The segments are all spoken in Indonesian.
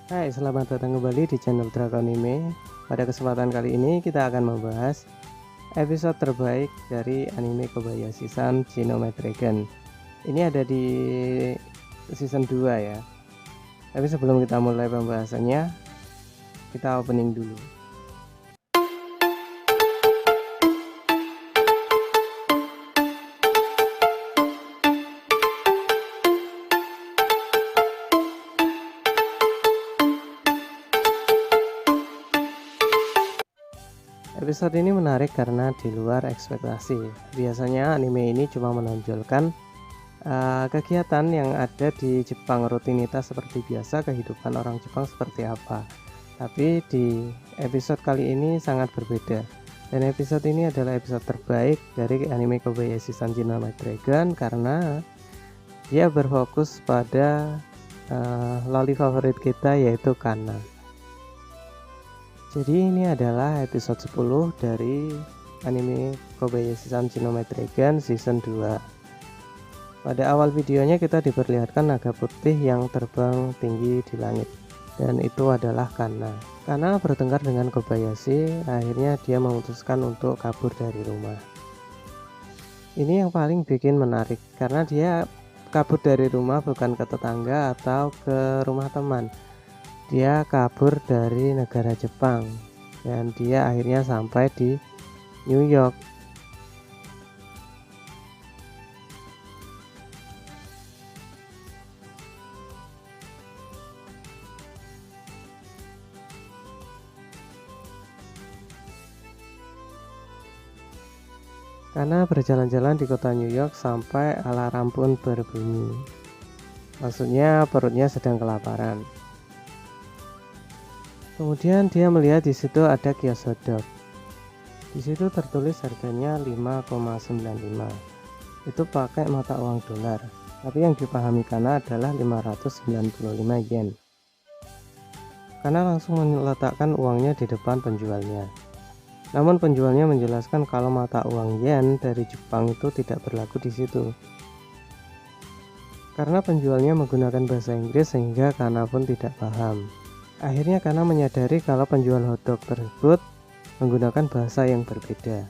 Hai, selamat datang kembali di channel Dragon Anime. Pada kesempatan kali ini kita akan membahas episode terbaik dari anime Kobayashi-san Xenomaid Dragon. Ini ada di season 2 ya. Tapi sebelum kita mulai pembahasannya, kita opening dulu. Episode ini menarik karena di luar ekspektasi. Biasanya anime ini cuma menonjolkan kegiatan yang ada di Jepang, rutinitas seperti biasa, kehidupan orang Jepang seperti apa. Tapi di episode kali ini sangat berbeda. Dan episode ini adalah episode terbaik dari anime Kobayashi-san Xenomaid Dragon karena dia berfokus pada loli favorit kita, yaitu Kana. Jadi ini adalah episode 10 dari anime Kobayashi-san Xenomaid Dragon season 2. Pada awal videonya kita diperlihatkan naga putih yang terbang tinggi di langit, dan itu adalah Kana. Kana bertengkar dengan Kobayashi, akhirnya dia memutuskan untuk kabur dari rumah. Ini yang paling bikin menarik karena dia kabur dari rumah bukan ke tetangga atau ke rumah teman. Dia kabur dari negara Jepang dan dia akhirnya sampai di New York. Karena berjalan-jalan di kota New York sampai alarm pun berbunyi. Maksudnya perutnya sedang kelaparan. Kemudian dia melihat di situ ada kios hotdog. Di situ tertulis harganya 5,95. Itu pakai mata uang dolar. Tapi yang dipahami Kana adalah 595 yen. Kana langsung meletakkan uangnya di depan penjualnya. Namun penjualnya menjelaskan kalau mata uang yen dari Jepang itu tidak berlaku di situ. Karena penjualnya menggunakan bahasa Inggris sehingga Kana pun tidak paham. Akhirnya Kana menyadari kalau penjual hotdog tersebut menggunakan bahasa yang berbeda.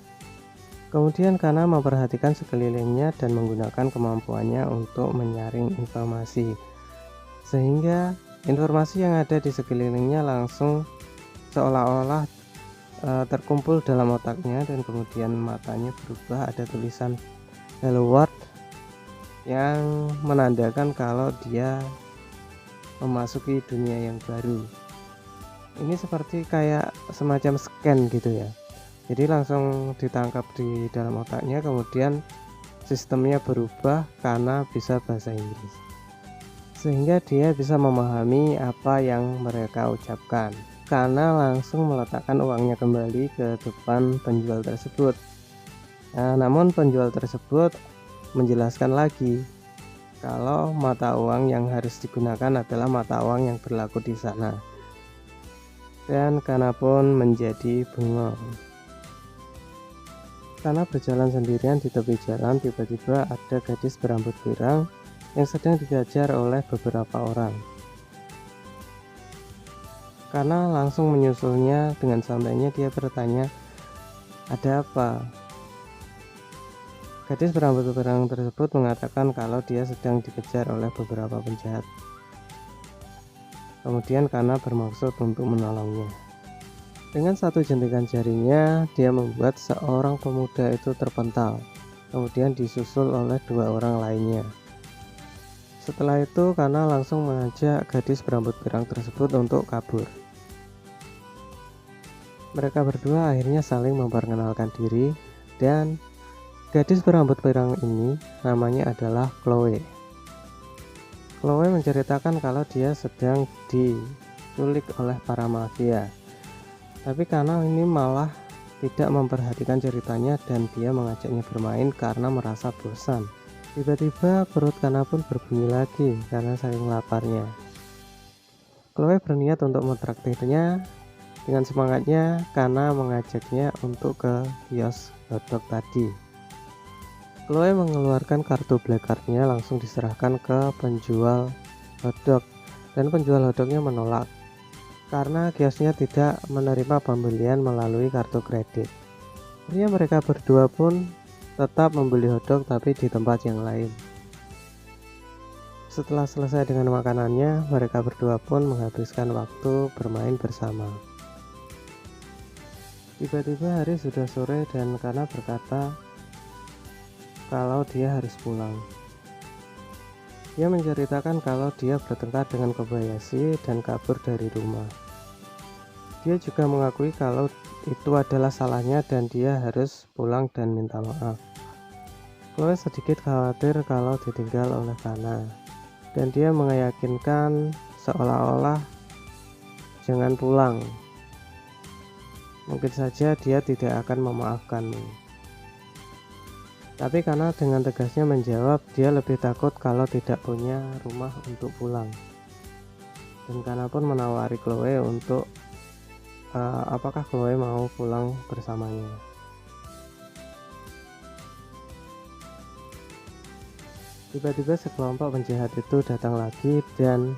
Kemudian Kana memperhatikan sekelilingnya dan menggunakan kemampuannya untuk menyaring informasi. Sehingga informasi yang ada di sekelilingnya langsung seolah-olah terkumpul dalam otaknya, dan kemudian matanya berubah, ada tulisan Hello World yang menandakan kalau dia memasuki dunia yang baru. Ini seperti kayak semacam scan gitu ya. Jadi langsung ditangkap di dalam otaknya, kemudian sistemnya berubah karena bisa bahasa Inggris. Sehingga dia bisa memahami apa yang mereka ucapkan. Karena langsung meletakkan uangnya kembali ke depan penjual tersebut. Nah, namun penjual tersebut menjelaskan lagi kalau mata uang yang harus digunakan adalah mata uang yang berlaku di sana. Dan Kana pun menjadi bengong. Kana berjalan sendirian di tepi jalan. Tiba-tiba ada gadis berambut pirang yang sedang dikejar oleh beberapa orang. Kana langsung menyusulnya. Dengan santainya dia bertanya, "Ada apa?" Gadis berambut pirang tersebut mengatakan kalau dia sedang dikejar oleh beberapa penjahat. Kemudian Kana bermaksud untuk menolongnya. Dengan satu jentikan jarinya, dia membuat seorang pemuda itu terpental. Kemudian disusul oleh dua orang lainnya. Setelah itu Kana langsung mengajak gadis berambut pirang tersebut untuk kabur. Mereka berdua akhirnya saling memperkenalkan diri, dan gadis berambut pirang ini namanya adalah Chloe. Chloe menceritakan kalau dia sedang diculik oleh para mafia. Tapi Kana ini malah tidak memperhatikan ceritanya dan dia mengajaknya bermain karena merasa bosan. Tiba-tiba perut Kana pun berbunyi lagi karena saking laparnya. Chloe berniat untuk mentraktirnya. Dengan semangatnya Kana mengajaknya untuk ke kios hotdog tadi. Chloe mengeluarkan kartu black card-nya langsung diserahkan ke penjual hotdog, dan penjual hotdognya menolak. karena kiosnya tidak menerima pembelian melalui kartu kredit. Akhirnya mereka berdua pun tetap membeli hotdog tapi di tempat yang lain. Setelah selesai dengan makanannya, mereka berdua pun menghabiskan waktu bermain bersama. Tiba-tiba hari sudah sore dan Kana berkata kalau dia harus pulang. Dia menceritakan kalau dia bertengkar dengan Kobayashi dan kabur dari rumah. Dia juga mengakui kalau itu adalah salahnya dan dia harus pulang dan minta maaf. Chloe sedikit khawatir kalau ditinggal oleh Kana, dan dia meyakinkan seolah-olah jangan pulang. Mungkin saja dia tidak akan memaafkanmu. Tapi Kana dengan tegasnya menjawab dia lebih takut kalau tidak punya rumah untuk pulang. Dan Kana pun menawari Chloe untuk apakah Chloe mau pulang bersamanya. Tiba-tiba sekelompok penjahat itu datang lagi dan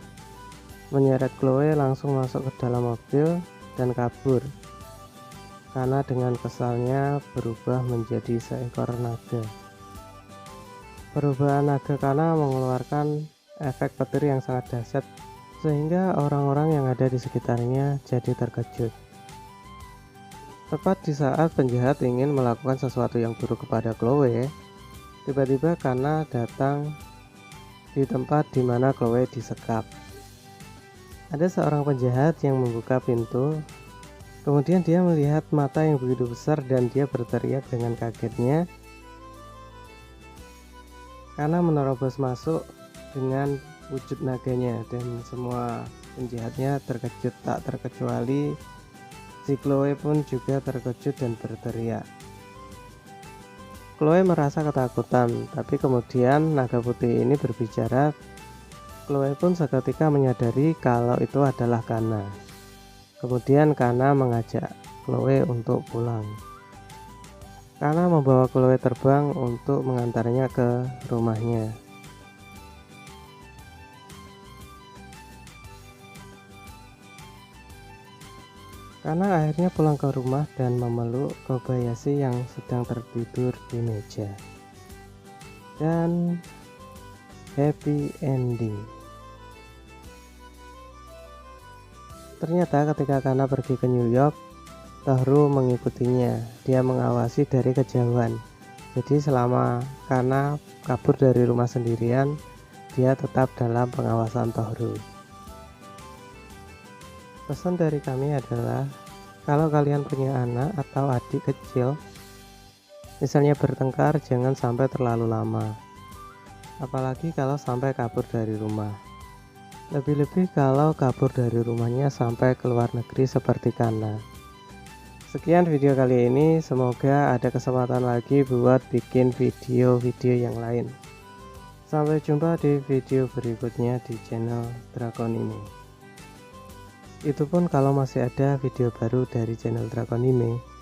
menyeret Chloe langsung masuk ke dalam mobil dan kabur. Kana dengan kesalnya berubah menjadi seekor naga. Perubahan naga Kana mengeluarkan efek petir yang sangat dahsyat sehingga orang-orang yang ada di sekitarnya jadi terkejut. Tepat di saat penjahat ingin melakukan sesuatu yang buruk kepada Chloe, tiba-tiba Kana datang di tempat di mana Chloe disekap. Ada seorang penjahat yang membuka pintu. Kemudian dia melihat mata yang begitu besar dan dia berteriak dengan kagetnya. Kana menerobos masuk dengan wujud naganya dan semua penjahatnya terkejut tak terkecuali si Chloe pun juga terkejut dan berteriak. Chloe merasa ketakutan, tapi kemudian naga putih ini berbicara. Chloe pun seketika menyadari kalau itu adalah Kana. Kemudian Kana mengajak Chloe untuk pulang. Kana membawa Chloe terbang untuk mengantarnya ke rumahnya. Kana akhirnya pulang ke rumah dan memeluk Kobayashi yang sedang tertidur di meja. Dan happy ending. Ternyata ketika Kana pergi ke New York, Tohru mengikutinya. Dia mengawasi dari kejauhan. Jadi selama Kana kabur dari rumah sendirian, dia tetap dalam pengawasan Tohru. Pesan dari kami adalah, kalau kalian punya anak atau adik kecil, misalnya bertengkar, jangan sampai terlalu lama. Apalagi kalau sampai kabur dari rumah. Lebih-lebih kalau kabur dari rumahnya sampai ke luar negeri seperti Kana. Sekian video kali ini, semoga ada kesempatan lagi buat bikin video-video yang lain. Sampai jumpa di video berikutnya di channel Dragon ini. Itu pun kalau masih ada video baru dari channel Dragon ini.